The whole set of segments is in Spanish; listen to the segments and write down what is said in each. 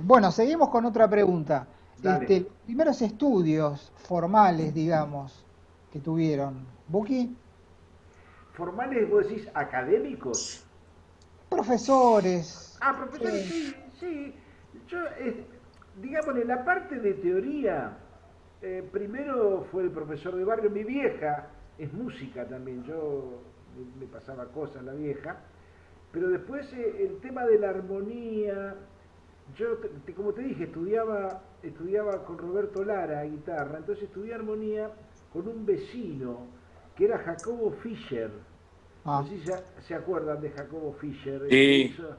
Bueno, seguimos con otra pregunta. Dale. Los primeros estudios formales, digamos, que tuvieron, ¿Buki? ¿Formales vos decís académicos? Profesores. Ah, profesores, Sí. sí, sí. Yo, digamos, en la parte de teoría, primero fue el profesor de barrio. Mi vieja es música también, yo me pasaba cosas la vieja. Pero después el tema de la armonía, yo, como te dije, estudiaba con Roberto Lara guitarra, entonces estudié armonía con un vecino que era Jacobo Fischer. No Ah, sé si se acuerdan de Jacobo Fischer, el que Sí, hizo,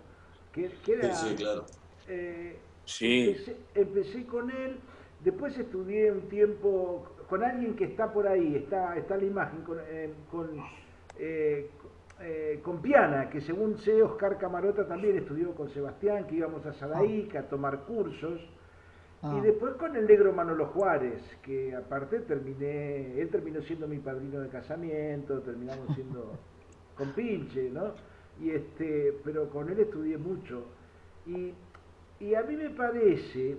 que sí, sí, era, claro. eh, Sí, empecé con él, después estudié un tiempo con alguien que está por ahí, está la imagen, eh, con Piana, que según sé, Oscar Camarota también estudió con Sebastián, que íbamos a ah, Sadaica a tomar cursos. Y ah. después con el negro Manolo Juárez, que aparte él terminó siendo mi padrino de casamiento, terminamos siendo compinche, ¿no? Pero con él estudié mucho. Y, y a mí me parece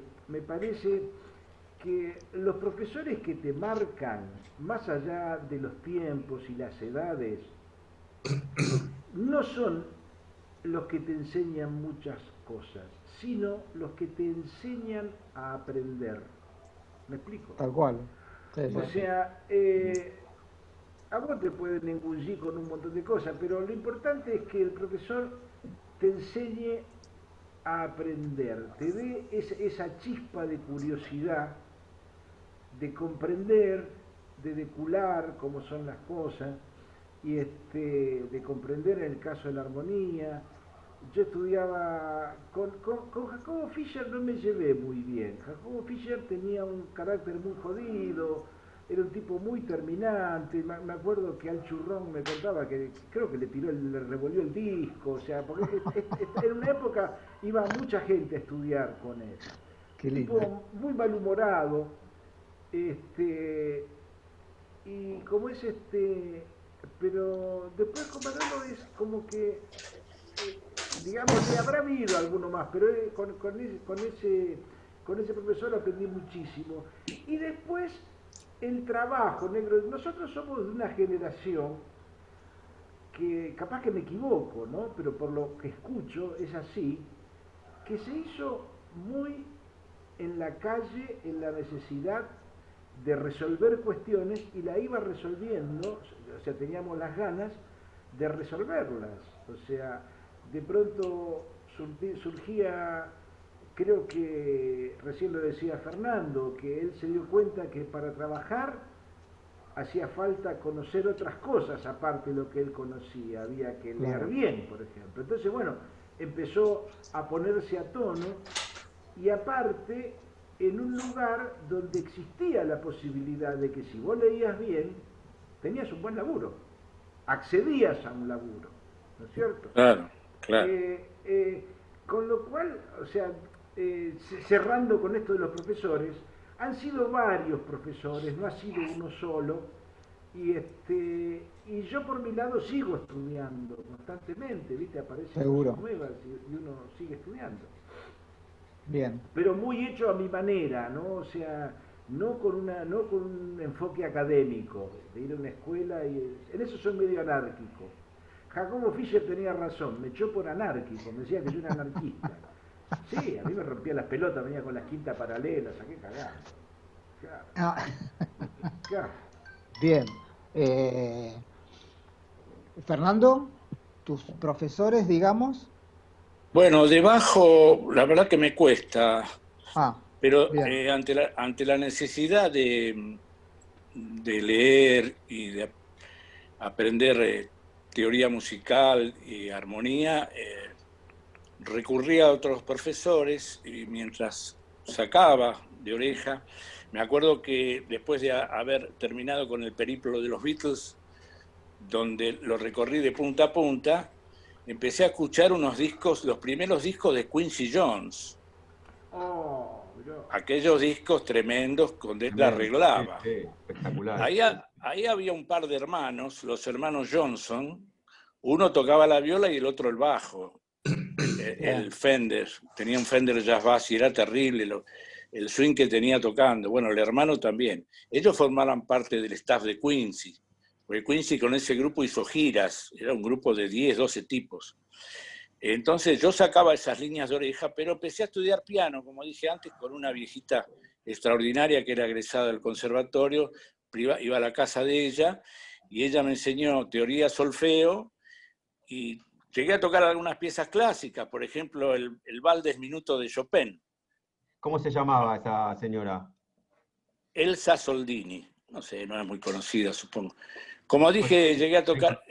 que los profesores que te marcan, más allá de los tiempos y las edades, no son los que te enseñan muchas cosas, sino los que te enseñan a aprender. ¿Me explico? Tal cual. Sí, O sí. sea, a vos te pueden engullir con un montón de cosas, pero lo importante es que el profesor te enseñe a aprender, te dé esa chispa de curiosidad, de comprender, de depurar cómo son las cosas, y de comprender en el caso de la armonía. Yo estudiaba con Jacobo Fischer, no me llevé muy bien. Jacobo Fischer tenía un carácter muy jodido, era un tipo muy terminante. Me acuerdo que al churrón me contaba que creo que le revolvió el disco, o sea, porque en una época iba mucha gente a estudiar con él. Qué lindo. Tipo muy malhumorado, este, y como es pero después compararlo es como que, digamos, habrá habido alguno más, pero con ese profesor aprendí muchísimo. Y después el trabajo, negro. Nosotros somos de una generación que, capaz que me equivoco, ¿no? Pero por lo que escucho es así, que se hizo muy en la calle, en la necesidad de resolver cuestiones y la iba resolviendo, o sea, teníamos las ganas de resolverlas. O sea, de pronto surgía, creo que recién lo decía Fernando, que él se dio cuenta que para trabajar hacía falta conocer otras cosas aparte de lo que él conocía, había que leer Claro. bien, por ejemplo. Entonces, bueno, empezó a ponerse a tono y aparte en un lugar donde existía la posibilidad de que si vos leías bien, tenías un buen laburo, accedías a un laburo, ¿no es cierto? claro, claro. Eh, eh, con lo cual, o sea, cerrando con esto de los profesores, han sido varios profesores, no ha sido uno solo, y yo por mi lado sigo estudiando constantemente, ¿viste? Aparecen cosas Seguro. nuevas y uno sigue estudiando. Bien. Pero muy hecho a mi manera, ¿no? O sea, no con un enfoque académico, de ir a una escuela y en eso soy medio anárquico. Jacobo Fischer tenía razón, me echó por anárquico, me decía que yo era anarquista. Sí, a mí me rompía las pelotas, venía con las quintas paralelas, ¿a qué cagando? Claro, Ah, claro. bien. Eh, Fernando, tus profesores, digamos. Bueno, debajo, la verdad que me cuesta, Ah, pero bien. ante la necesidad de leer y de aprender teoría musical y armonía, recurría a otros profesores y mientras sacaba de oreja, me acuerdo que después de haber terminado con el periplo de los Beatles, donde lo recorrí de punta a punta, empecé a escuchar unos discos, los primeros discos de Quincy Jones, Oh, mirá. aquellos discos tremendos donde él Tremendo, sí, arreglaba. sí, espectacular. Ahí había un par de hermanos, los hermanos Johnson, uno tocaba la viola y el otro el bajo. el Fender, tenía un Fender Jazz Bass y era terrible el swing que tenía tocando. Bueno, el hermano también. Ellos formaban parte del staff de Quincy, porque Quincy con ese grupo hizo giras, era un grupo de 10, 12 tipos. Entonces yo sacaba esas líneas de oreja, pero empecé a estudiar piano, como dije antes, con una viejita extraordinaria que era egresada del conservatorio, iba a la casa de ella, y ella me enseñó teoría solfeo, y llegué a tocar algunas piezas clásicas, por ejemplo, el Vals Minuto de Chopin. ¿Cómo se llamaba esa señora? Elsa Soldini, no sé, no es muy conocida, supongo. Como dije, llegué a tocar...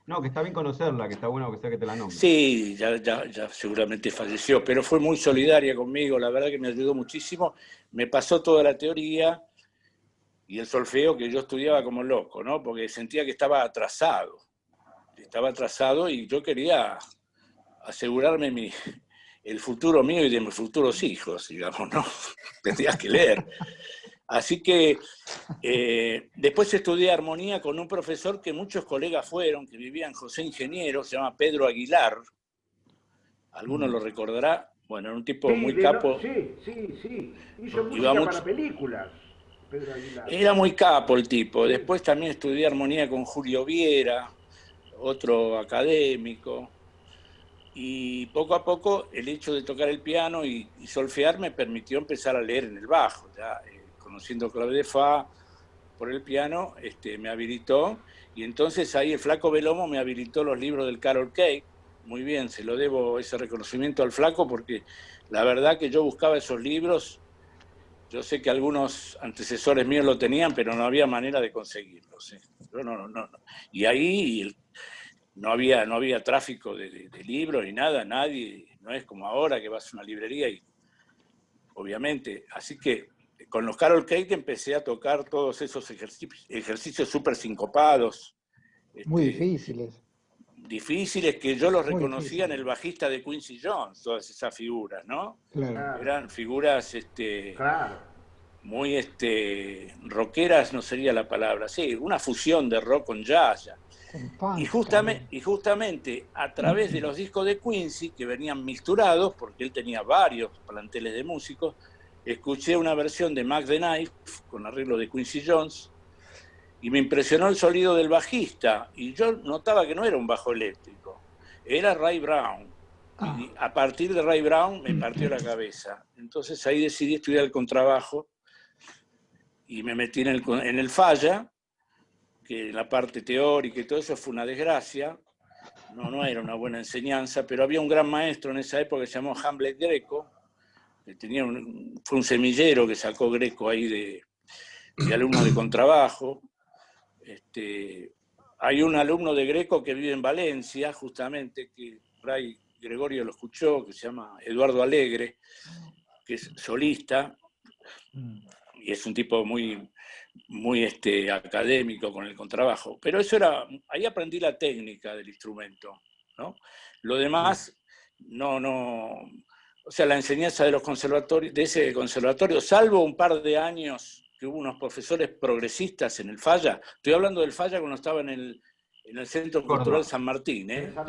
No, que está bien conocerla, que está bueno que sea que te la nombre. Sí, ya seguramente falleció, pero fue muy solidaria conmigo, la verdad que me ayudó muchísimo. Me pasó toda la teoría y el solfeo que yo estudiaba como loco, ¿no? Porque sentía que estaba atrasado y yo quería asegurarme el futuro mío y de mis futuros hijos, digamos, ¿no? Tendrías que leer. Así que después estudié armonía con un profesor que muchos colegas fueron, que vivía en José Ingeniero, se llama Pedro Aguilar. ¿Alguno lo recordará? Bueno, era un tipo muy capo. Sí. Hizo música para películas, Pedro Aguilar. Era muy capo el tipo. Después también estudié armonía con Julio Viera, otro académico. Y poco a poco el hecho de tocar el piano y solfear me permitió empezar a leer en el bajo. Ya, conociendo clave de fa por el piano, me habilitó, y entonces ahí el Flaco Belomo me habilitó los libros del Carol Cake. Muy bien, se lo debo ese reconocimiento al Flaco, porque la verdad que yo buscaba esos libros, yo sé que algunos antecesores míos lo tenían, pero no había manera de conseguirlos. Yo no. Y ahí no había tráfico de libros ni nada, nadie, no es como ahora que vas a una librería y obviamente, así que con los Carol Cake empecé a tocar todos esos ejercicios súper sincopados. Muy difíciles. Difíciles que yo los Muy reconocía en difíciles. el bajista de Quincy Jones, todas esas figuras, ¿no? Claro. Eran figuras Claro. muy rockeras, no sería la palabra, sí, una fusión de rock con jazz. Con punk Y justamente a través de los discos de Quincy, que venían mixturados, porque él tenía varios planteles de músicos, escuché una versión de Mac the Knife con arreglo de Quincy Jones y me impresionó el sonido del bajista, y yo notaba que no era un bajo eléctrico, era Ray Brown. Y a partir de Ray Brown me partió la cabeza. Entonces ahí decidí estudiar el contrabajo y me metí en el Falla, que la parte teórica y todo eso fue una desgracia, no era una buena enseñanza, pero había un gran maestro en esa época que se llamó Hamlet Greco, que fue un semillero que sacó Greco ahí de alumnos de contrabajo. Hay un alumno de Greco que vive en Valencia, justamente, que Ray Gregorio lo escuchó, que se llama Eduardo Alegre, que es solista, y es un tipo muy académico con el contrabajo. Pero ahí aprendí la técnica del instrumento, ¿no? Lo demás, o sea, la enseñanza de ese conservatorio, salvo un par de años que hubo unos profesores progresistas en el Falla. Estoy hablando del Falla cuando estaba en el Centro Cultural San Martín, ¿eh? San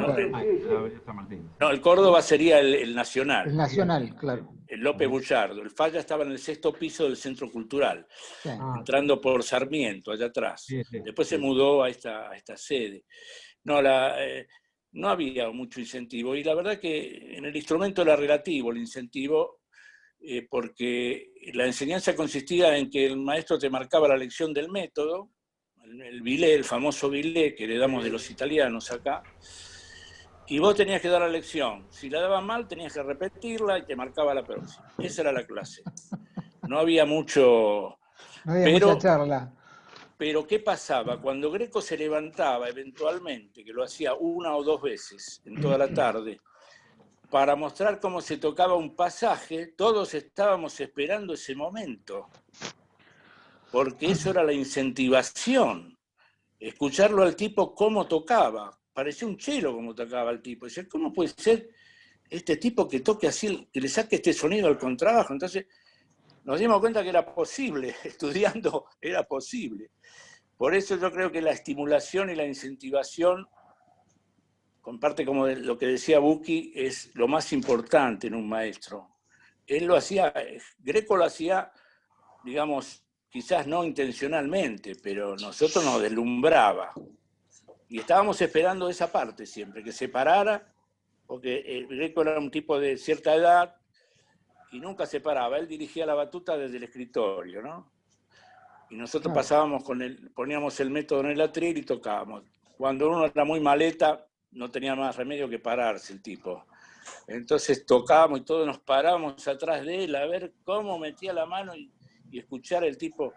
Martín. No, el Córdoba sería el Nacional. El Nacional, claro. El López Buchardo. El Falla estaba en el 6º piso del Centro Cultural, Sí. entrando por Sarmiento, allá atrás. Sí. Después se mudó a esta sede. No había mucho incentivo, y la verdad que en el instrumento era relativo el incentivo, porque la enseñanza consistía en que el maestro te marcaba la lección del método, el bilé, el famoso bilé que heredamos de los italianos acá, y vos tenías que dar la lección. Si la dabas mal, tenías que repetirla y te marcaba la próxima. Esa era la clase. No había mucho... No había mucha charla. Pero ¿qué pasaba? Cuando Greco se levantaba eventualmente, que lo hacía 1 o 2 veces en toda la tarde, para mostrar cómo se tocaba un pasaje, todos estábamos esperando ese momento, porque eso era la incentivación, escucharlo al tipo cómo tocaba. Parecía un chelo como tocaba el tipo. Decía, ¿cómo puede ser este tipo que toque así, que le saque este sonido al contrabajo? Entonces nos dimos cuenta que era posible, estudiando era posible. Por eso yo creo que la estimulación y la incentivación comparte como lo que decía Buki, es lo más importante en un maestro. Él lo hacía, Greco lo hacía, digamos, quizás no intencionalmente, pero nosotros nos deslumbraba. Y estábamos esperando esa parte siempre, que se parara, porque Greco era un tipo de cierta edad y nunca se paraba. Él dirigía la batuta desde el escritorio, ¿no? Y nosotros pasábamos poníamos el método en el atril y tocábamos. Cuando uno era muy maleta, no tenía más remedio que pararse el tipo. Entonces tocábamos y todos nos parábamos atrás de él a ver cómo metía la mano y escuchar el tipo.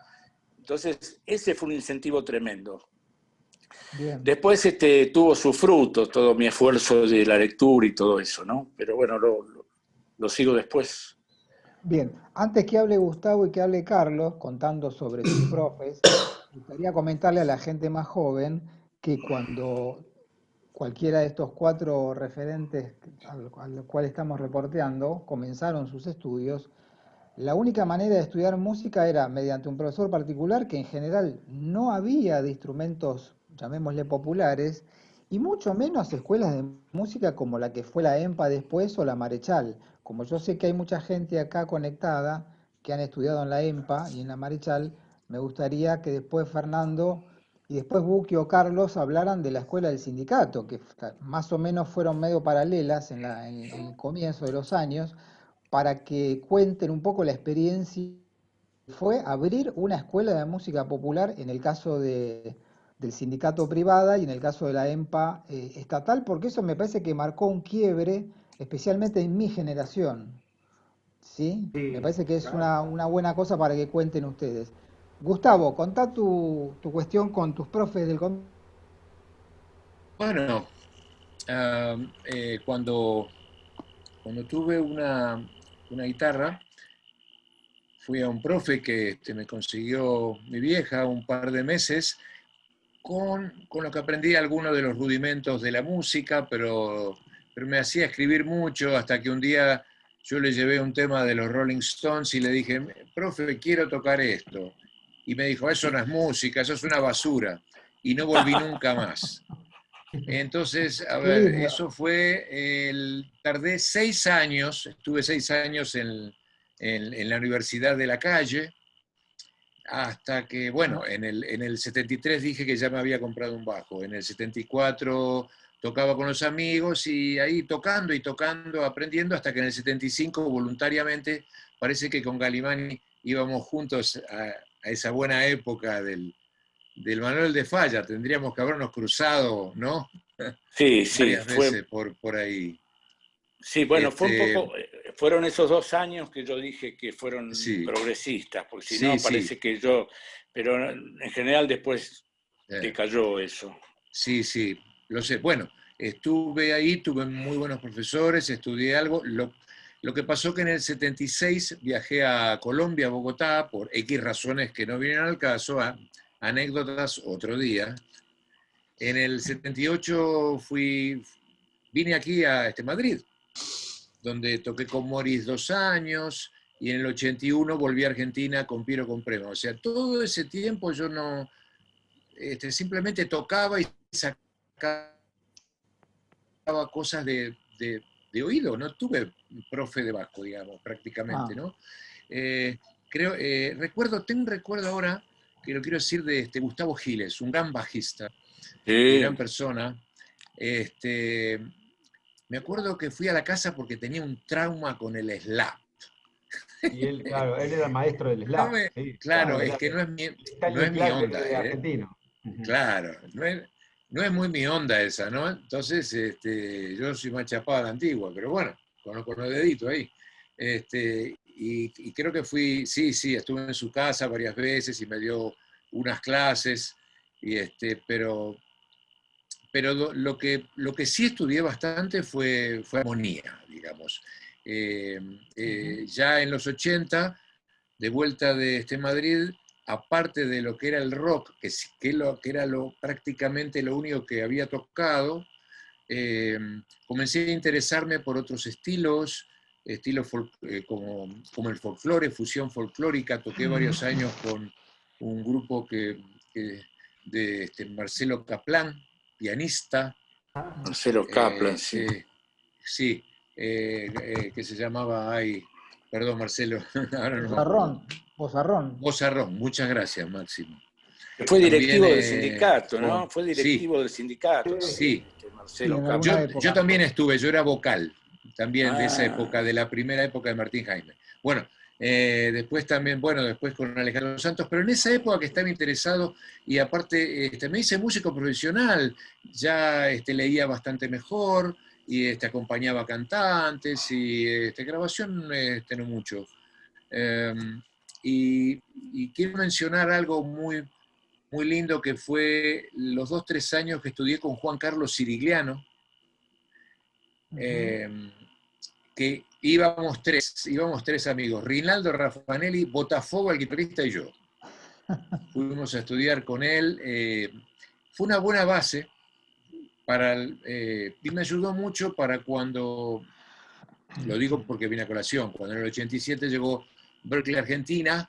Entonces ese fue un incentivo tremendo. Bien. Después tuvo su fruto, todo mi esfuerzo de la lectura y todo eso, ¿no? Pero bueno, lo sigo después. Bien, antes que hable Gustavo y que hable Carlos, contando sobre sus profes, me gustaría comentarle a la gente más joven que cuando cualquiera de estos 4 referentes al cual estamos reporteando comenzaron sus estudios, la única manera de estudiar música era mediante un profesor particular, que en general no había de instrumentos, llamémosle populares, y mucho menos escuelas de música como la que fue la EMPA después o la Marechal. Como yo sé que hay mucha gente acá conectada que han estudiado en la EMPA y en la Marechal, me gustaría que después Fernando y después Buki o Carlos hablaran de la escuela del sindicato, que más o menos fueron medio paralelas en el comienzo de los años, para que cuenten un poco la experiencia que fue abrir una escuela de música popular en el caso del sindicato privada y en el caso de la EMPA estatal, porque eso me parece que marcó un quiebre, especialmente en mi generación. ¿Sí? Me Sí, parece que es claro. una buena cosa para que cuenten ustedes. Gustavo, contá tu cuestión con tus profes del colegio. Bueno, ah, cuando tuve una guitarra, fui a un profe que me consiguió mi vieja un par de meses con lo que aprendí algunos de los rudimentos de la música, pero me hacía escribir mucho hasta que un día yo le llevé un tema de los Rolling Stones y le dije, profe, quiero tocar esto. Y me dijo, eso no es música, eso es una basura. Y no volví nunca más. Entonces, a Qué ver, lindo. eso fue, tardé 6 años, estuve 6 años en la Universidad de la Calle, hasta que, bueno, en el 73 dije que ya me había comprado un bajo, en el 74 tocaba con los amigos y ahí tocando y tocando, aprendiendo, hasta que en el 75 voluntariamente, parece que con Galimani íbamos juntos a esa buena época del Manuel de Falla, tendríamos que habernos cruzado, ¿no? Sí, sí, Varias veces por ahí. Sí, bueno, fue un poco, fueron esos 2 años que yo dije que fueron Sí, progresistas, porque si sí, no sí. parece que pero en general después decayó eso. Sí, sí, lo sé. Bueno, estuve ahí, tuve muy buenos profesores, estudié algo. Lo que pasó que en el 76 viajé a Colombia, a Bogotá, por X razones que no vienen al caso, anécdotas otro día. En el 78 vine aquí a Madrid, donde toqué con Morris 2 años, y en el 81 volví a Argentina con Piero Comprema. O sea, todo ese tiempo yo no, simplemente tocaba y sacaba cosas de oído, no tuve profe de bajo, digamos, prácticamente, ¿no? Tengo un recuerdo ahora, que lo quiero decir, de Gustavo Giles, un gran bajista, gran persona. Me acuerdo que fui a la casa porque tenía un trauma con el slap. Y él, claro, él era el maestro del slap. Sí, Claro, es era que no Stanley es mi Clarke onda, de argentino. Claro, no es muy mi onda esa, ¿no? Entonces, yo soy más chapado a la antigua, pero bueno, con los deditos ahí. Y creo que sí, estuve en su casa varias veces y me dio unas clases, pero lo que sí estudié bastante fue armonía, digamos. Ya en los 80, de vuelta de Madrid, aparte de lo que era el rock, que era prácticamente lo único que había tocado, comencé a interesarme por otros estilos como el folclore, fusión folclórica. Toqué varios años con un grupo de Marcelo Caplan, pianista, Marcelo Kaplan, sí. Sí, que se llamaba, ay, perdón Marcelo, ahora no me acuerdo. Bozarrón. Bozarrón, muchas gracias Máximo. Fue También, directivo del sindicato, ¿no? Fue sí, directivo del sindicato sí. también, Sí, Marcelo en Kaplan. alguna Yo época. también estuve, yo era vocal, también de esa época, Ah, de la primera época de Martín Jaime. Bueno, después también, bueno, después con Alejandro Santos, pero en esa época que estaba interesado y aparte me hice músico profesional, ya leía bastante mejor y acompañaba cantantes y grabación no mucho. Eh, y quiero mencionar algo muy, muy lindo que fue los 2, 3 años que estudié con Juan Carlos Sirigliano, Ujú. que íbamos tres amigos, Rinaldo Raffanelli, Botafogo, el guitarrista y yo. Fuimos a estudiar con él. Fue una buena base y me ayudó mucho para cuando, lo digo porque vine a colación, cuando en el 87 llegó Berkeley Argentina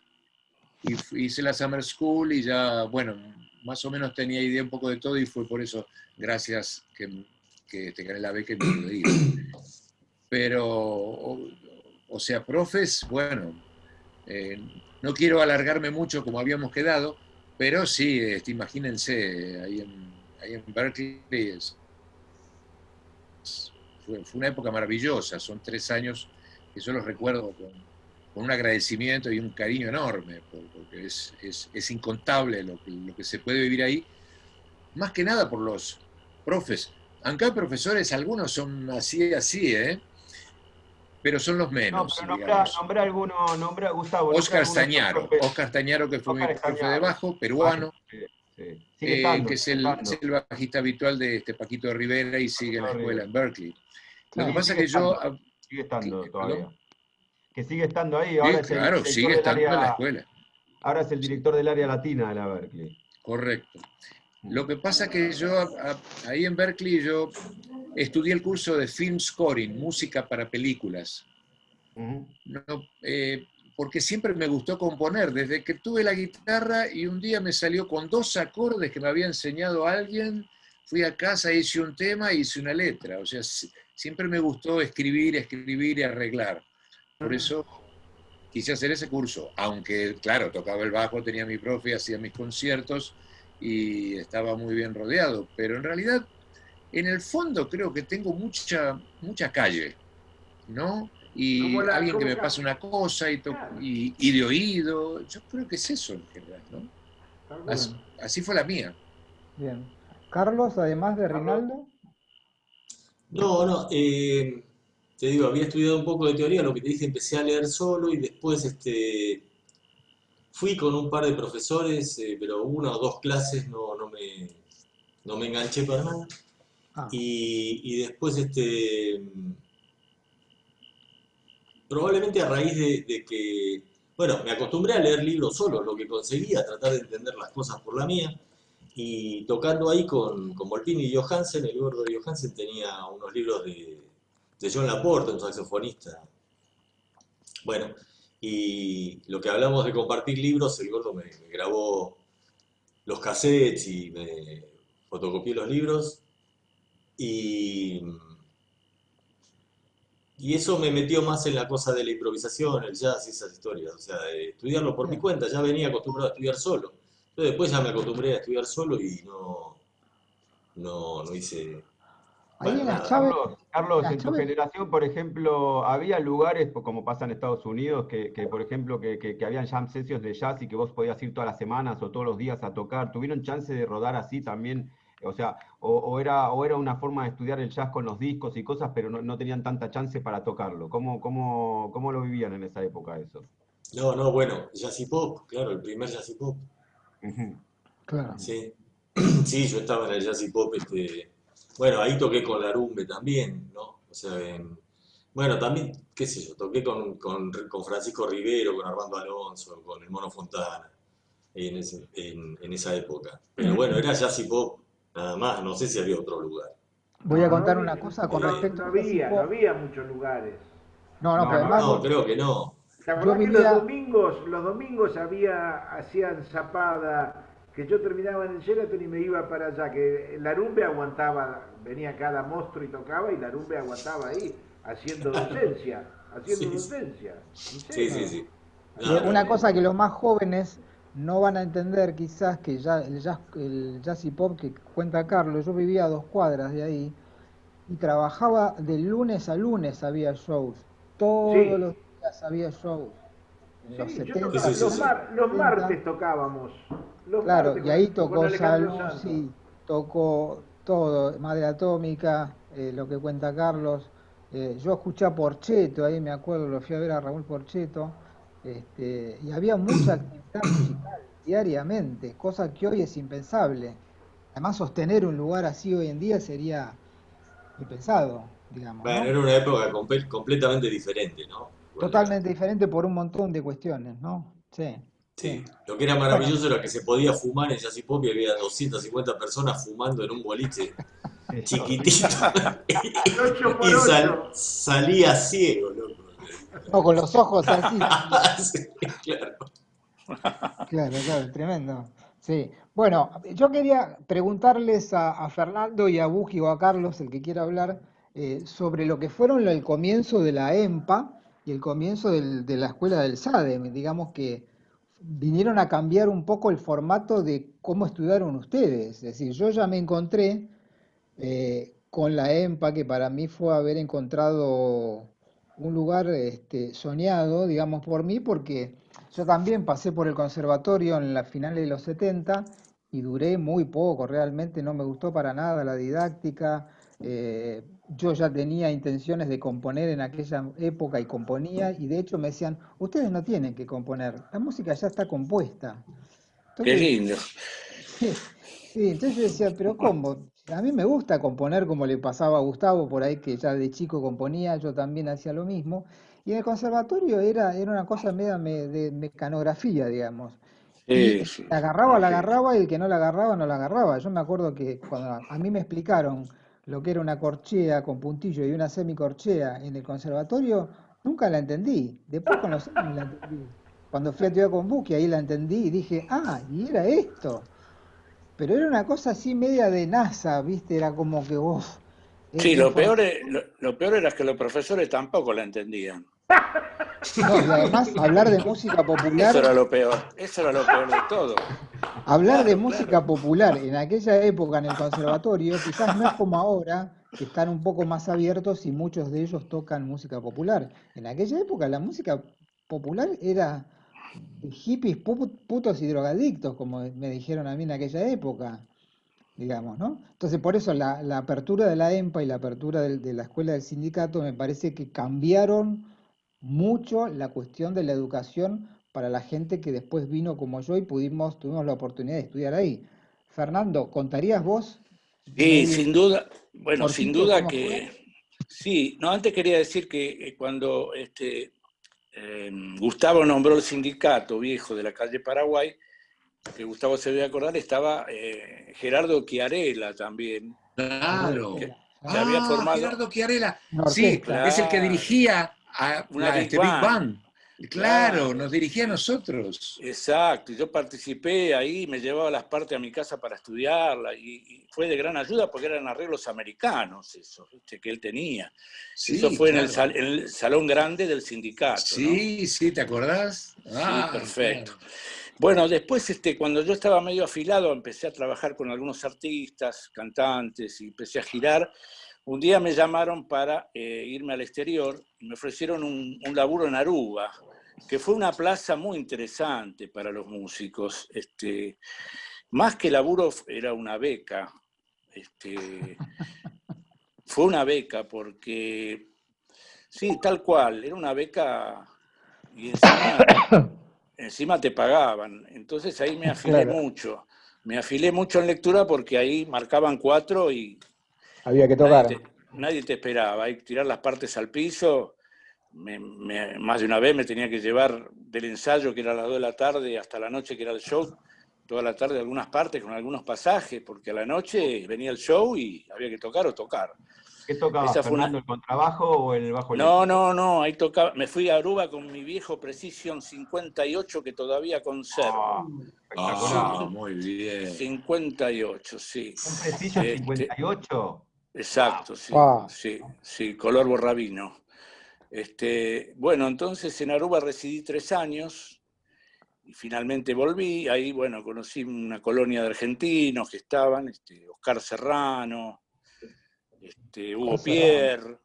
y hice la Summer School y ya, bueno, más o menos tenía idea un poco de todo y fue por eso, gracias que te gané la beca y me pude ir. Pero, o sea, profes, bueno, no quiero alargarme mucho como habíamos quedado, pero sí, imagínense, ahí en Berkeley fue una época maravillosa, son 3 años que yo los recuerdo con un agradecimiento y un cariño enorme, porque es incontable lo que se puede vivir ahí, más que nada por los profes. Aunque hay profesores, algunos son así, pero son los No, menos, pero digamos. nombré alguno, Gustavo, nombré algunos de los profes. Oscar Stañaro, que fue mi Oscar profe de Estañaro. bajo, Ah, peruano, sí, sí. Sigue estando, que es sigue el estando. bajista habitual de Paquito Rivera y sigue en la escuela en Berkeley. Lo que Claro. pasa es Sigue que yo... estando, sigue estando ¿Perdón? todavía. Que sigue estando ahí, Sí, ahora es el claro, director sigue del estando en la área, escuela. ahora es el Sí, director del área latina de la Berkeley. correcto. Lo que pasa es que yo ahí en Berkeley yo estudié el curso de film scoring, música para películas. Ujú. No, porque siempre me gustó componer, desde que tuve la guitarra y un día me salió con 2 acordes que me había enseñado alguien, fui a casa, hice un tema e hice una letra. O sea, siempre me gustó escribir y arreglar. Por eso quise hacer ese curso, aunque, claro, tocaba el bajo, tenía mi profe, hacía mis conciertos y estaba muy bien rodeado, pero en realidad, en el fondo creo que tengo mucha calle, ¿no? Como Y la, alguien que como me pasa una cosa claro, y de oído, yo creo que es eso en general, ¿no? tal cual. Así, Bien, así fue la mía. bien. Carlos, además de Carlos. Rinaldo. No, no, te digo, había estudiado un poco de teoría, lo que te dije, empecé a leer solo y después fui con un par de profesores, pero una o dos clases no me enganché para nada. Ah, Y después, probablemente a raíz de que, bueno, me acostumbré a leer libros solo, lo que conseguía, a tratar de entender las cosas por la mía. Y tocando ahí con Volpini y Johansen, el gordo de Johansen tenía unos libros de John Laporte, un saxofonista. Bueno, y lo que hablamos de compartir libros, el gordo me grabó los cassettes y me fotocopié los libros. Y, y eso me metió más en la cosa de la improvisación, el jazz y esas historias. O sea, de estudiarlo por mi bien. cuenta, ya venía acostumbrado a estudiar solo. Entonces después ya me acostumbré a estudiar solo y no hice, Ahí bueno, en las nada. chaves, en Carlos, las en tu chaves, generación, por ejemplo, había lugares, como pasa en Estados Unidos, por ejemplo, que habían jam sessions de jazz y que vos podías ir todas las semanas o todos los días a tocar. ¿Tuvieron chance de rodar así también? O sea, o era una forma de estudiar el jazz con los discos y cosas, pero no tenían tanta chance para tocarlo. ¿Cómo lo vivían en esa época eso? No, no, bueno, jazz y pop, claro, el primer jazz y pop. Ujú. claro. Sí, sí, yo estaba en el jazz y pop, bueno, ahí toqué con la Rumbe también, ¿no? O sea, bueno, también, qué sé yo, toqué con Francisco Rivero, con Armando Alonso, con el Mono Fontana, en esa época. Pero bueno, era jazz y pop, nada más, no sé si había otro lugar. Voy a No, no contar había, una cosa con Eh, respecto a jazz y no pop. había muchos lugares. No, no, No, pero no, además no, creo que no. La yo verdad que vivía, los domingos hacían zapada que yo terminaba en el Sheraton y me iba para allá, que Larumbe aguantaba, venía cada monstruo y tocaba, y Larumbe aguantaba ahí, haciendo docencia, haciendo Sí, sí, docencia, en sí, sí, serio, sí. No, haciendo Una cosa que docencia. los más jóvenes no van a entender quizás que ya el jazz y pop que cuenta Carlos, yo vivía a 2 cuadras de ahí y trabajaba de lunes a lunes había shows, todos Sí, los días había shows, en los sí, yo sí, 70 sí, tocaba, sí, sí. los 70. martes tocábamos, los Claro, martes y ahí con tocó Alejandro Salmo, Santos. sí, tocó todo, Madre Atómica, lo que cuenta Carlos. Yo escuché a Porcheto, ahí me acuerdo, lo fui a ver a Raúl Porcheto, y había mucha actividad musical diariamente, cosa que hoy es impensable. Además, sostener un lugar así hoy en día sería impensado, digamos, Bueno, ¿no? era una época completamente diferente, ¿no? Totalmente diferente por un montón de cuestiones, ¿no? Sí, sí. Sí, lo que era Bueno, maravilloso era que se podía fumar en Jazz y Pop y había 250 personas fumando en un boliche chiquitito Al 8 y por 8 salía ciego, loco. no, con los ojos así salía. Sí, claro. Claro, claro, tremendo. Sí. Bueno, yo quería preguntarles a Fernando y a Buji o a Carlos, el que quiera hablar, sobre lo que fueron el comienzo de la EMPA y el comienzo de la escuela del SADE. Digamos que vinieron a cambiar un poco el formato de cómo estudiaron ustedes. Es decir, yo ya me encontré con la EMPA, que para mí fue haber encontrado un lugar soñado, digamos, por mí, porque yo también pasé por el conservatorio en la finales de los 70 y duré muy poco, realmente no me gustó para nada la didáctica. Yo ya tenía intenciones de componer en aquella época y componía, y de hecho me decían, ustedes no tienen que componer, la música ya está compuesta. Qué Entonces, lindo. sí, sí, entonces yo decía, pero ¿cómo? A mí me gusta componer como le pasaba a Gustavo por ahí, que ya de chico componía, yo también hacía lo mismo. Y en el conservatorio era una cosa media de mecanografía, digamos. Y Sí, el que sí, la imagino. agarraba, y el que no la agarraba, no la agarraba. Yo me acuerdo que cuando a mí me explicaron lo que era una corchea con puntillo y una semicorchea en el conservatorio, nunca la entendí. Después con los años la entendí. Cuando fui a estudiar con Buki, ahí la entendí y dije, ah, y era esto. Pero era una cosa así media de NASA, ¿viste? Era como que, uff, Sí, la información. lo peor era que los profesores tampoco la entendían. No, y además hablar de música Eso popular, era lo peor, eso era lo peor de todo. hablar de Claro, claro. música popular en aquella época en el conservatorio, quizás no es como ahora, que están un poco más abiertos y muchos de ellos tocan música popular. En aquella época la música popular era de hippies, putos y drogadictos, como me dijeron a mí en aquella época, digamos, ¿no? Entonces, por eso la apertura de la EMPA y la apertura de la escuela del sindicato me parece que cambiaron mucho la cuestión de la educación para la gente que después vino como yo y tuvimos la oportunidad de estudiar ahí. Fernando, ¿contarías vos Sí, medio sin duda, bueno, sin cortito duda cómo fue? que sí. No, antes quería decir que cuando Gustavo nombró el sindicato viejo de la calle Paraguay, que Gustavo se debe acordar, estaba Gerardo Chiarella también, Claro. que, Chiarella, que ¿eh? había Ah, formado, Gerardo Chiarella. Una Sí, orquesta. es el que claro, dirigía a una Big Big Bang, Bang. Claro, claro, nos dirigía a nosotros. exacto. Y yo participé ahí, me llevaba las partes a mi casa para estudiarla y fue de gran ayuda porque eran arreglos americanos eso, ¿viste? Que él tenía. Eso Sí, fue en claro. en el salón grande del sindicato, ¿no? Sí, sí, ¿te acordás? Sí, Ah, perfecto. claro. Bueno, después, cuando yo estaba medio afilado, empecé a trabajar con algunos artistas, cantantes, y empecé a girar. Un día me llamaron para irme al exterior y me ofrecieron un laburo en Aruba, que fue una plaza muy interesante para los músicos. Más que laburo, era una beca. Fue una beca porque, sí, tal cual, era una beca y encima te pagaban. Entonces ahí me afilé Claro, mucho. Me afilé mucho en lectura porque ahí marcaban 4 y había que nadie tocar. te, nadie te esperaba. Hay que tirar las partes al piso. Más de una vez me tenía que llevar del ensayo, que era a las 2 de la tarde, hasta la noche, que era el show, toda la tarde algunas partes con algunos pasajes, porque a la noche venía el show y había que tocar o tocar. ¿Qué tocaba, Esa fue Fernando, una... el contrabajo o el bajo No, eléctrico? no, no, ahí tocaba, me fui a Aruba con mi viejo Precision 58 que todavía conservo. Ah, Ah, espectacular. muy bien. 58, sí. ¿Un Precision Este, 58? Wow. exacto, sí, Wow. sí, sí, color borrabino. Bueno, entonces en Aruba residí 3 años y finalmente volví. Ahí, bueno, conocí una colonia de argentinos que estaban, Oscar Serrano, Serrano.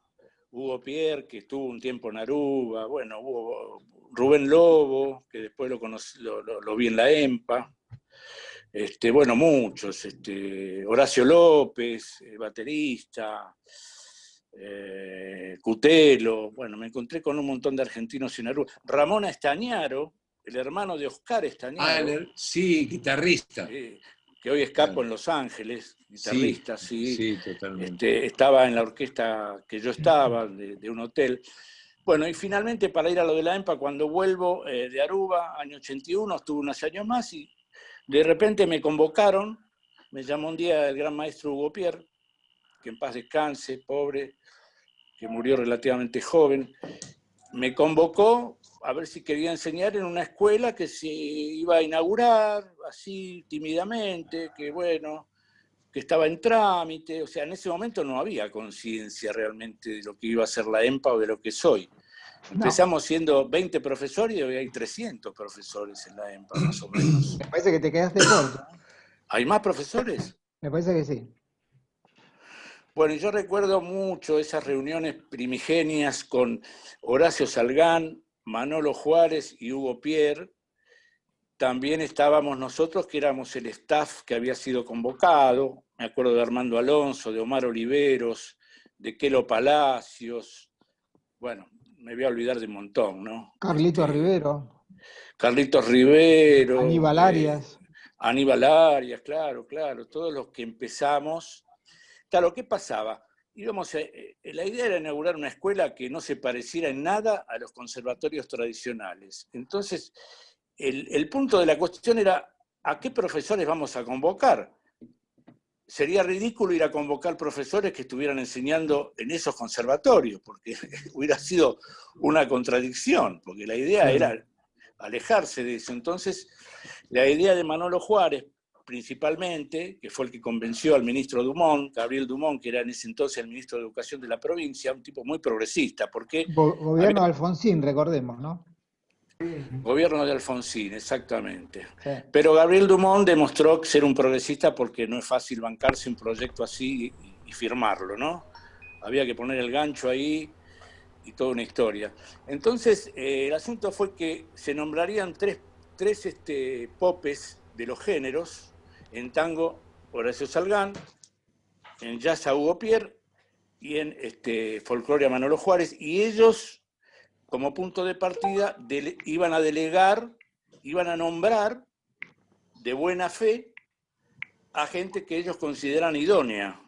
Hugo Pierre, que estuvo un tiempo en Aruba, bueno, hubo Rubén Lobo, que después lo vi en la EMPA. Bueno, muchos, Horacio López, baterista, Cutelo, bueno, me encontré con un montón de argentinos en Aruba. Ramón Estañaro, el hermano de Oscar Ah, Estañaro, sí, guitarrista. que hoy escapo Claro. en Los Ángeles, Sí, guitarrista, sí, sí, totalmente. estaba en la orquesta que yo estaba, de un hotel. Bueno, y finalmente para ir a lo de la EMPA, cuando vuelvo de Aruba, año 81, estuve unos años más y de repente me convocaron, me llamó un día el gran maestro Hugo Pierre, que en paz descanse, pobre, que murió relativamente joven, me convocó a ver si quería enseñar en una escuela que se iba a inaugurar, así tímidamente, que bueno, que estaba en trámite, o sea, en ese momento no había conciencia realmente de lo que iba a ser la EMPA o de lo que soy. No, Empezamos siendo 20 profesores y hoy hay 300 profesores en la EMPA, más o menos. me parece que te quedaste corto. ¿Hay más profesores? Me parece que sí. Bueno, yo recuerdo mucho esas reuniones primigenias con Horacio Salgán, Manolo Juárez y Hugo Pierre. También estábamos nosotros, que éramos el staff que había sido convocado. Me acuerdo de Armando Alonso, de Omar Oliveros, de Kelo Palacios. Bueno, me voy a olvidar de un montón, ¿no? Carlito Rivero, Carlitos Rivero, Aníbal Arias. Aníbal Arias, claro, claro, todos los que empezamos. Claro, ¿qué pasaba? La idea era inaugurar una escuela que no se pareciera en nada a los conservatorios tradicionales. Entonces, el punto de la cuestión era, ¿a qué profesores vamos a convocar? Sería ridículo ir a convocar profesores que estuvieran enseñando en esos conservatorios, porque hubiera sido una contradicción, porque la idea Claro. era alejarse de eso. Entonces, la idea de Manolo Juárez, principalmente, que fue el que convenció al ministro Dumont, Gabriel Dumont, que era en ese entonces el ministro de Educación de la provincia, un tipo muy progresista, porque había Gobierno de Alfonsín, recordemos, ¿no? gobierno de Alfonsín, exactamente. Sí. Pero Gabriel Dumont demostró ser un progresista porque no es fácil bancarse un proyecto así y firmarlo, ¿no? Había que poner el gancho ahí y toda una historia. Entonces, el asunto fue que se nombrarían tres popes de los géneros, en tango Horacio Salgán, en jazz a Hugo Pierre y en folclore a Manolo Juárez, y ellos, como punto de partida, iban a delegar, iban a nombrar de buena fe a gente que ellos consideran idónea.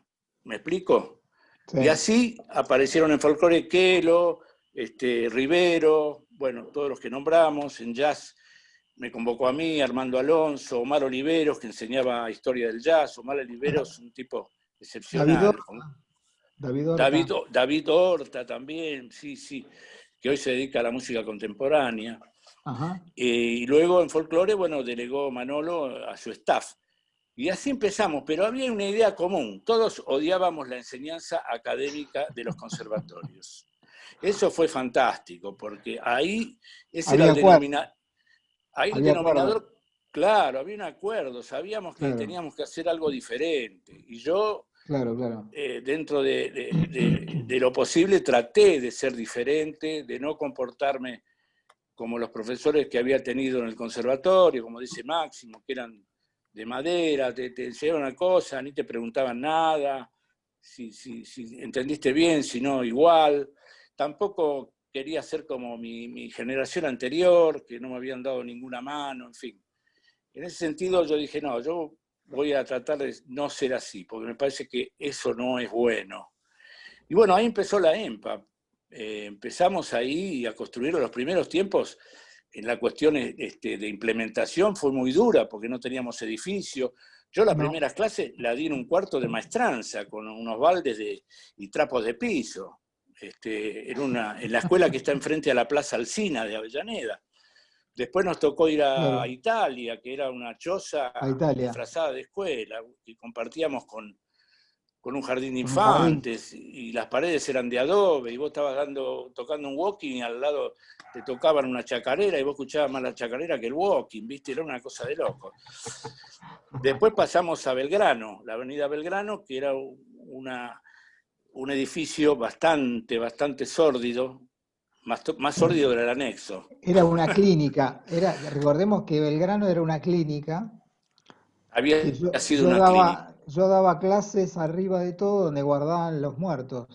¿Me explico? Sí. Y así aparecieron en folclore Kelo, Rivero, bueno, todos los que nombramos. En jazz me convocó a mí, Armando Alonso, Omar Oliveros, que enseñaba historia del jazz. Omar Oliveros, un tipo David excepcional. Horta. David Horta. David Horta también, sí, sí, que hoy se dedica a la música contemporánea. Ajá. Y luego en folclore, bueno, delegó Manolo a su staff. Y así empezamos, pero había una idea común. Todos odiábamos la enseñanza académica de los conservatorios. Eso fue fantástico, porque ahí ese era Había el acuerdo. denominador, claro, había un acuerdo, sabíamos que Claro, teníamos que hacer algo diferente. Y yo, claro, claro. dentro de lo posible, traté de ser diferente, de no comportarme como los profesores que había tenido en el conservatorio, como dice Máximo, que eran de madera, te enseñaban una cosa, ni te preguntaban nada, si entendiste bien, si no, igual. Tampoco quería ser como mi generación anterior, que no me habían dado ninguna mano, en fin. En ese sentido yo dije, no, yo voy a tratar de no ser así, porque me parece que eso no es bueno. Y bueno, ahí empezó la EMPA. Empezamos ahí a construir los primeros tiempos. en la cuestión de implementación fue muy dura, porque no teníamos edificio. Yo la No, primera clase la di en un cuarto de maestranza, con unos baldes y trapos de piso, en la escuela que está enfrente a la Plaza Alsina de Avellaneda. Después nos tocó ir a claro, Italia, que era una choza a Italia, disfrazada de escuela, y compartíamos con un jardín de con un jardín. infantes, y las paredes eran de adobe, y vos estabas tocando un walking, y al lado te tocaban una chacarera, y vos escuchabas más la chacarera que el walking, ¿viste? Era una cosa de loco. Después pasamos a Belgrano, la avenida Belgrano, que era un edificio bastante sórdido, más sórdido que el anexo. Era una clínica, recordemos que Belgrano era una clínica, Había que yo, sido una clínica. yo daba clases arriba de todo donde guardaban los muertos.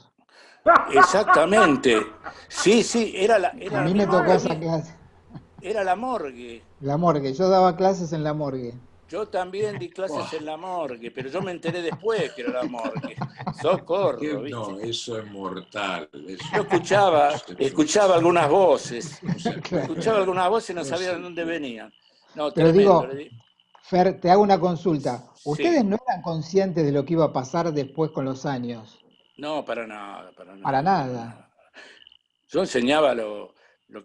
Exactamente. Sí, A era mí me me tocó tocó a esa mí, clase, era la morgue. la morgue, yo daba clases en la morgue. Yo también di clases Buah, en la morgue, pero yo me enteré después que era la morgue. Socorro, no, ¿viste? eso es mortal, Yo eso no escuchaba, se puede, escuchaba algunas voces, no se Claro. escuchaba puede, algunas voces y no no sabía de se dónde puede. venían. No, Pero tremendo. digo, Fer, te hago una consulta. ¿Ustedes Sí, no eran conscientes de lo que iba a pasar después con los años? no, para nada, para Para nada, para nada. nada. Yo enseñaba lo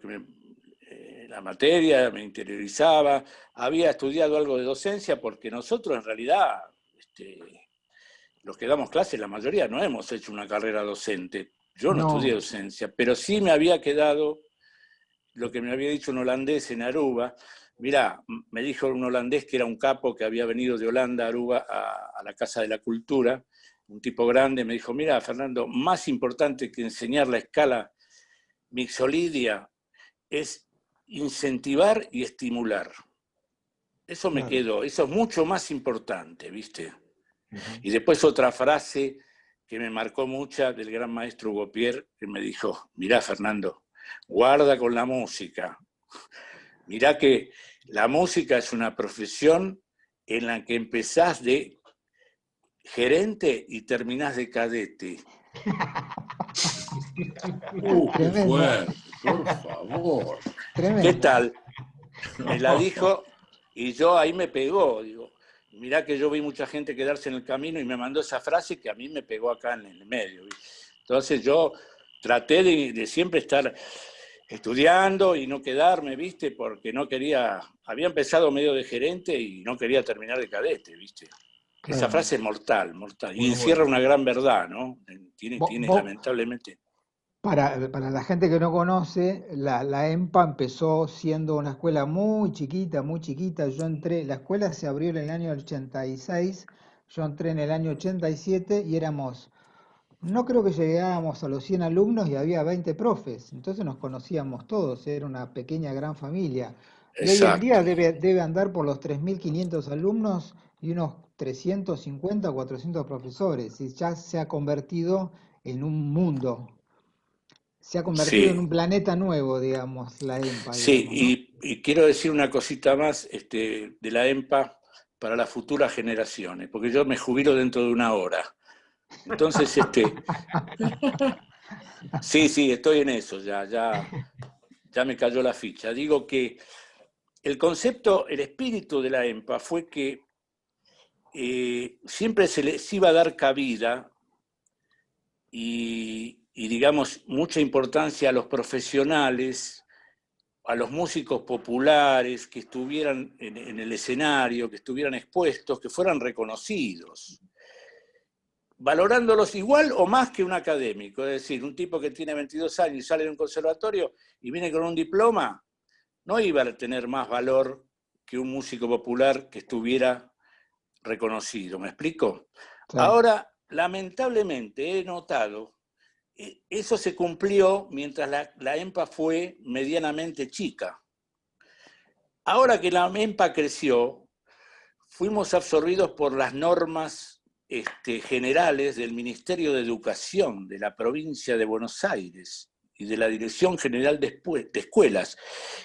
que la materia, me interiorizaba, había estudiado algo de docencia, porque nosotros en realidad, los que damos clases, la mayoría no hemos hecho una carrera docente. Yo no estudié No, docencia, pero sí me había quedado lo que me había dicho un holandés en Aruba. Mirá, me dijo un holandés que era un capo que había venido de Holanda a Aruba a la Casa de la Cultura, un tipo grande, me dijo: mira, Fernando, más importante que enseñar la escala mixolidia es incentivar y estimular. Eso me claro. quedó, eso es mucho más importante, ¿viste? Ujú. Y después otra frase que me marcó mucha del gran maestro Hugo Pierre, que me dijo: mirá, Fernando, guarda con la música. Mirá que la música es una profesión en la que empezás de gerente y terminás de cadete. Qué Tremendo, fuerte, por favor. ¿Qué tremendo. tal? Me la dijo y yo ahí me pegó. Digo, mirá que yo vi mucha gente quedarse en el camino, y me mandó esa frase que a mí me pegó acá en el medio. Entonces yo traté de siempre estar estudiando y no quedarme, ¿viste? Porque no quería, había empezado medio de gerente y no quería terminar de cadete, ¿viste? Esa Claro. frase es mortal, mortal. Y Muy encierra bueno. una gran verdad, ¿no? Tiene Vos, lamentablemente. para la gente que no conoce, la EMPA empezó siendo una escuela muy chiquita, muy chiquita. Yo entré, la escuela se abrió en el año 86, yo entré en el año 87 y éramos, no creo que llegábamos a los 100 alumnos y había 20 profes, entonces nos conocíamos todos, era una pequeña gran familia. Y hoy en día Exacto. debe andar por los 3.500 alumnos y unos 350 o 400 profesores, y ya se ha convertido en un mundo, se ha convertido en Sí, un planeta nuevo, digamos, la EMPA, sí. digamos, ¿no? Y quiero decir una cosita más, de la EMPA para las futuras generaciones, porque yo me jubilo dentro de una hora. Entonces, sí, sí, estoy en eso, ya me cayó la ficha. Digo que el concepto, el espíritu de la EMPA fue que siempre se les iba a dar cabida y, digamos, mucha importancia a los profesionales, a los músicos populares que estuvieran en el escenario, que estuvieran expuestos, que fueran reconocidos, valorándolos igual o más que un académico. Es decir, un tipo que tiene 22 años y sale de un conservatorio y viene con un diploma, no iba a tener más valor que un músico popular que estuviera reconocido. ¿Me explico? Claro, Ahora, lamentablemente, he notado, eso se cumplió mientras la EMPA fue medianamente chica. Ahora que la EMPA creció, fuimos absorbidos por las normas generales del Ministerio de Educación de la provincia de Buenos Aires y de la Dirección General de Escuelas,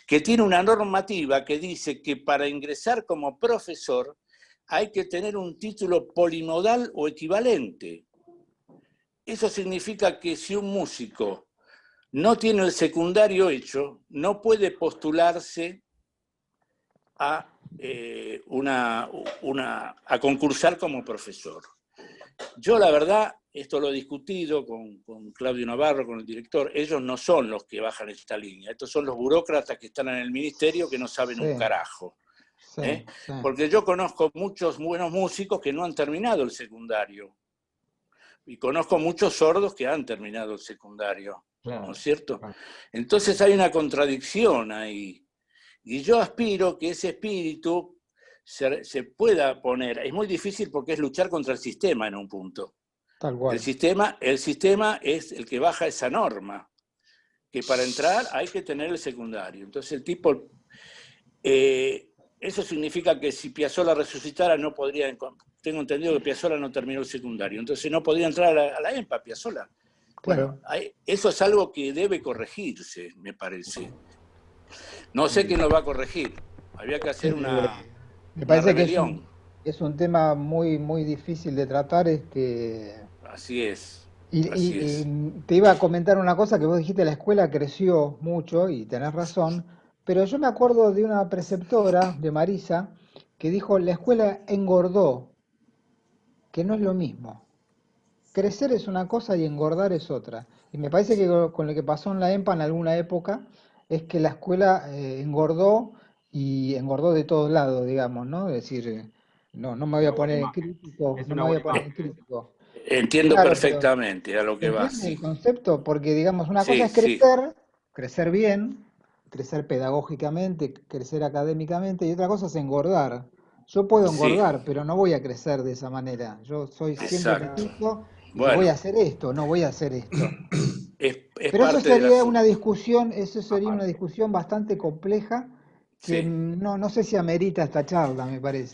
que tiene una normativa que dice que para ingresar como profesor hay que tener un título polimodal o equivalente. Eso significa que si un músico no tiene el secundario hecho, no puede postularse a, a concursar como profesor. Yo la verdad, esto lo he discutido con Claudio Navarro, con el director, ellos no son los que bajan esta línea, estos son los burócratas que están en el ministerio que no saben un carajo. Sí. Porque yo conozco muchos buenos músicos que no han terminado el secundario. Y conozco muchos sordos que han terminado el secundario. Claro, ¿No es cierto? claro. Entonces hay una contradicción ahí. Y yo aspiro que ese espíritu se pueda poner. Es muy difícil porque es luchar contra el sistema en un punto. Tal cual. El sistema es el que baja esa norma, que para entrar hay que tener el secundario. Entonces el tipo... eso significa que si Piazzolla resucitara no podría... Tengo entendido que Piazzolla no terminó el secundario, entonces no podría entrar a la EMPA, Piazzolla. Bueno, eso es algo que debe corregirse, me parece. No sé quién lo va a corregir. Había que hacer me parece rebelión. Que es un tema muy, muy difícil de tratar. Así es. Y te iba a comentar una cosa que vos dijiste, la escuela creció mucho y tenés razón, pero yo me acuerdo de una preceptora, de Marisa, que dijo, la escuela engordó, que no es lo mismo. Crecer es una cosa y engordar es otra. Y me parece que con lo que pasó en la EMPA en alguna época es que la escuela engordó y engordó de todos lados, digamos, ¿no? Es decir, no me voy a poner en crítico, Es no me una voy a buena poner en imagen. crítico. Entiendo Claro, pero perfectamente a lo ¿se que va, entiende sí. el concepto? Porque, digamos, una cosa Sí, es sí, crecer bien, crecer pedagógicamente, crecer académicamente, y otra cosa es engordar. Yo puedo sí, engordar, pero no voy a crecer de esa manera. Yo siempre me exacto. fijo y voy a Bueno, hacer esto, no voy a hacer esto. es Pero parte del asunto. eso sería una Aparte. discusión bastante compleja que Sí. no sé si amerita esta charla, me parece.